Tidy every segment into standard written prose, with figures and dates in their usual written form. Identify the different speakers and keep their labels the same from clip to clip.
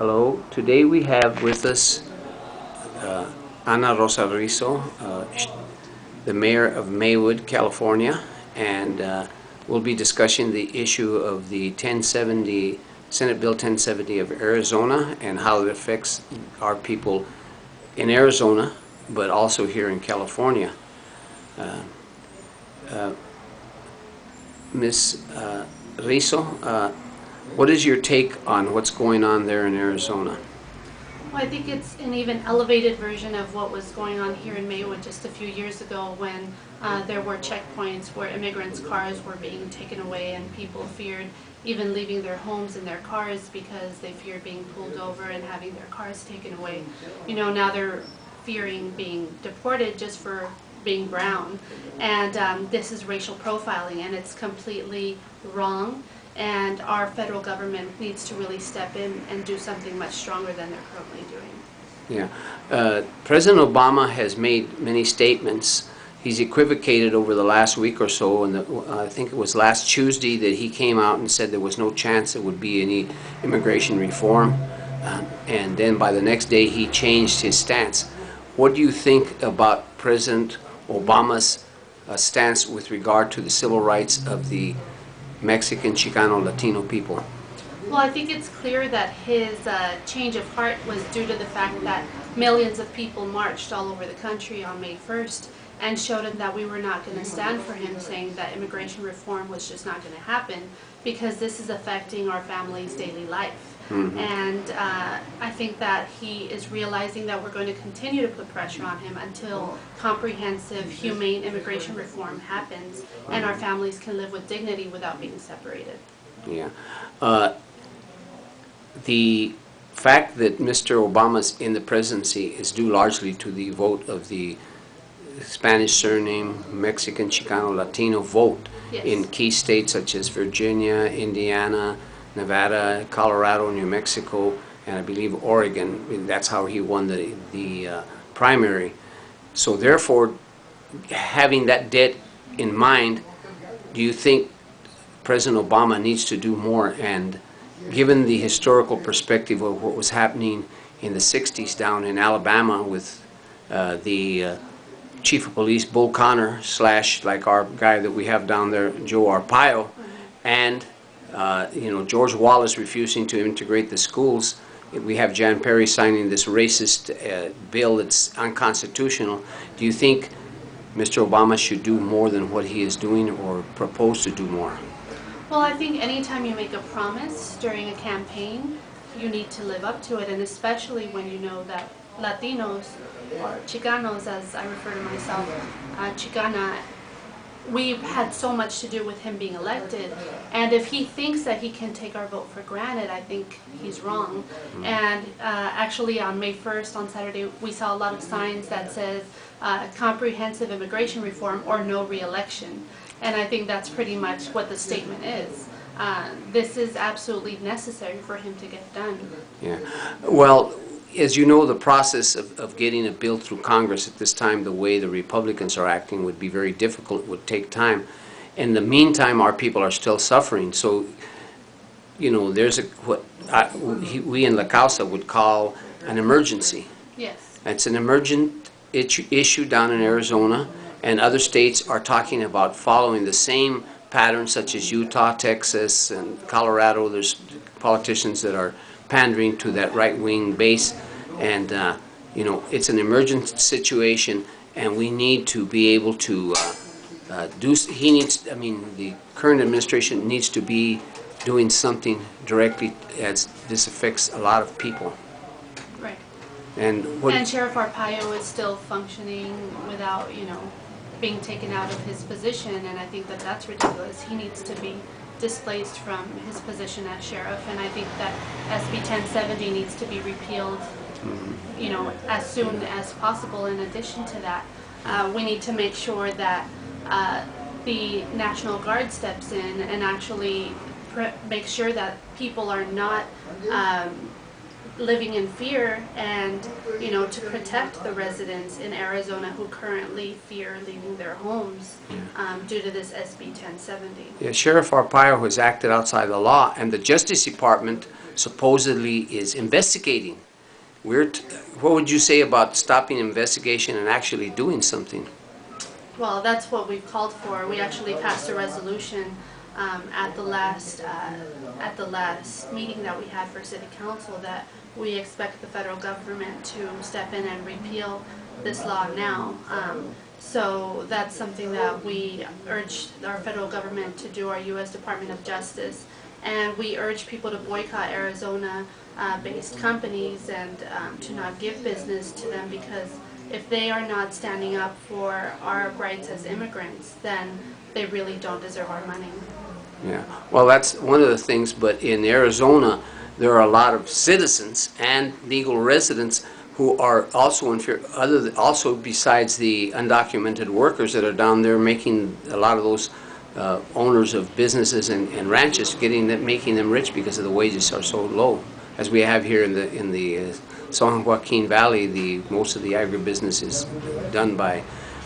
Speaker 1: Hello. Today we have with us Ana Rosa Rizo, the mayor of Maywood, California, and we'll be discussing the issue of the 1070, Senate Bill 1070 of Arizona and how it affects our people in Arizona, but also here in California. Ms. Rizo, what is your take on what's going on there in Arizona?
Speaker 2: Well, I think it's an even elevated version of what was going on here in Maywood just a few years ago when there were checkpoints where immigrants' cars were being taken away and people feared even leaving their homes and their cars because they feared being pulled over and having their cars taken away. You know, now they're fearing being deported just for being brown. And this is racial profiling, and it's completely wrong. And our federal government needs to really step in and do something much stronger than they're currently doing.
Speaker 1: Yeah. President Obama has made many statements. He's equivocated over the last week or so, and I think it was last Tuesday that he came out and said there was no chance there would be any immigration reform. And then by the next day he changed his stance. What do you think about President Obama's stance with regard to the civil rights of the Mexican, Chicano, Latino people?
Speaker 2: Well, I think it's clear that his change of heart was due to the fact that millions of people marched all over the country on May 1st and showed him that we were not going to stand for him, saying that immigration reform was just not going to happen because this is affecting our family's daily life. And I think that he is realizing that we're going to continue to put pressure on him until comprehensive, humane immigration reform happens and our families can live with dignity without being separated.
Speaker 1: Yeah. The fact that Mr. Obama's in the presidency is due largely to the vote of the Spanish surname, Mexican, Chicano, Latino vote in key states such as Virginia, Indiana, Nevada, Colorado, New Mexico, and I believe Oregon. I mean, that's how he won the primary. So therefore, having that debt in mind, do you think President Obama needs to do more? And given the historical perspective of what was happening in the 60s down in Alabama with the Chief of Police Bull Connor / like our guy that we have down there, Joe Arpaio, and George Wallace refusing to integrate the schools. We have Jan Perry signing this racist bill that's unconstitutional. Do you think Mr. Obama should do more than what he is doing or propose to do more?
Speaker 2: Well, I think anytime you make a promise during a campaign, you need to live up to it, and especially when you know that Latinos, or Chicanos as I refer to myself, Chicana, we've had so much to do with him being elected, and if he thinks that he can take our vote for granted, I think he's wrong. And actually on May 1st, on Saturday, we saw a lot of signs that says comprehensive immigration reform or no re-election, and I think that's pretty much what the statement is. This is absolutely necessary for him to get done.
Speaker 1: Yeah. Well, as you know, the process of getting a bill through Congress at this time, the way the Republicans are acting, would be very difficult, would take time. In the meantime, our people are still suffering. So, there's we in La Causa would call an emergency.
Speaker 2: Yes.
Speaker 1: It's an emergent issue down in Arizona, and other states are talking about following the same pattern, such as Utah, Texas, and Colorado. There's politicians that are pandering to that right-wing base, and it's an emergent situation, and we need to be able to the current administration needs to be doing something directly, as this affects a lot of people.
Speaker 2: Right.
Speaker 1: And
Speaker 2: Sheriff Arpaio is still functioning without, being taken out of his position, and I think that that's ridiculous. He needs to be displaced from his position as sheriff, and I think that SB 1070 needs to be repealed, as soon as possible. In addition to that, we need to make sure that the National Guard steps in and actually make sure that people are not living in fear, and to protect the residents in Arizona who currently fear leaving their homes due to this SB 1070.
Speaker 1: Yeah, Sheriff Arpaio has acted outside the law, and the Justice Department supposedly is investigating. What would you say about stopping investigation and actually doing something?
Speaker 2: Well, that's what we've called for. We actually passed a resolution at the last meeting that we had for City Council that we expect the federal government to step in and repeal this law now. So that's something that we urge our federal government to do, our U.S. Department of Justice, and we urge people to boycott Arizona-based companies and to not give business to them, because if they are not standing up for our rights as immigrants, then they really don't deserve our money.
Speaker 1: Yeah, well, that's one of the things, but in Arizona, there are a lot of citizens and legal residents who are also in fear, also besides the undocumented workers that are down there making a lot of those owners of businesses and ranches, making them rich because of the wages are so low. As we have here in the San Joaquin Valley, most of the agribusiness is done by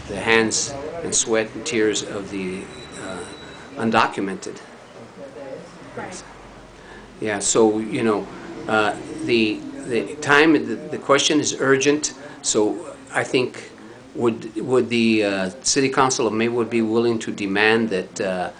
Speaker 1: the hands and sweat and tears of the undocumented.
Speaker 2: Right.
Speaker 1: Yeah, so, you know, the question is urgent, so I think would the City Council of Maywood be willing to demand that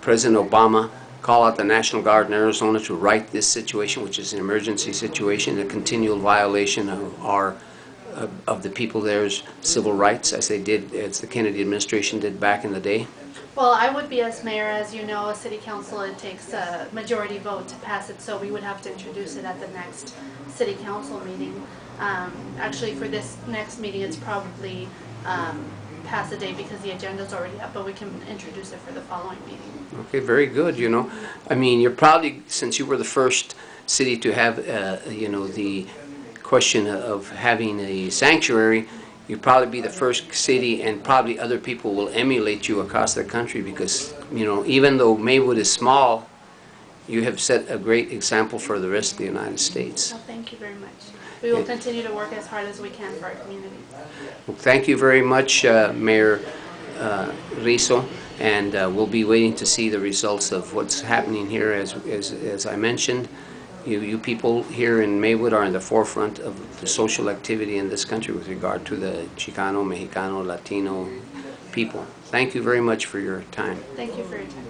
Speaker 1: President Obama call out the National Guard in Arizona to right this situation, which is an emergency situation, a continual violation of the people there's civil rights, as the Kennedy administration did back in the day?
Speaker 2: Well, I would be, as mayor, as you know, a city council, it takes a majority vote to pass it, so we would have to introduce it at the next city council meeting. Actually, for this next meeting, it's probably past the date because the agenda's already up, but we can introduce it for the following meeting.
Speaker 1: Okay, very good, you know. I mean, you're probably, since you were the first city to have, you know, the question of having a sanctuary, you'll probably be the first city, and probably other people will emulate you across the country because, you know, even though Maywood is small, you have set a great example for the rest of the United States.
Speaker 2: Well, thank you very much. We will continue to work as hard as we can for our community.
Speaker 1: Well, thank you very much, Mayor Rizo, and we'll be waiting to see the results of what's happening here. As I mentioned, you people here in Maywood are in the forefront of the social activity in this country with regard to the Chicano, Mexicano, Latino people. Thank you very much for your time.
Speaker 2: Thank you for your time.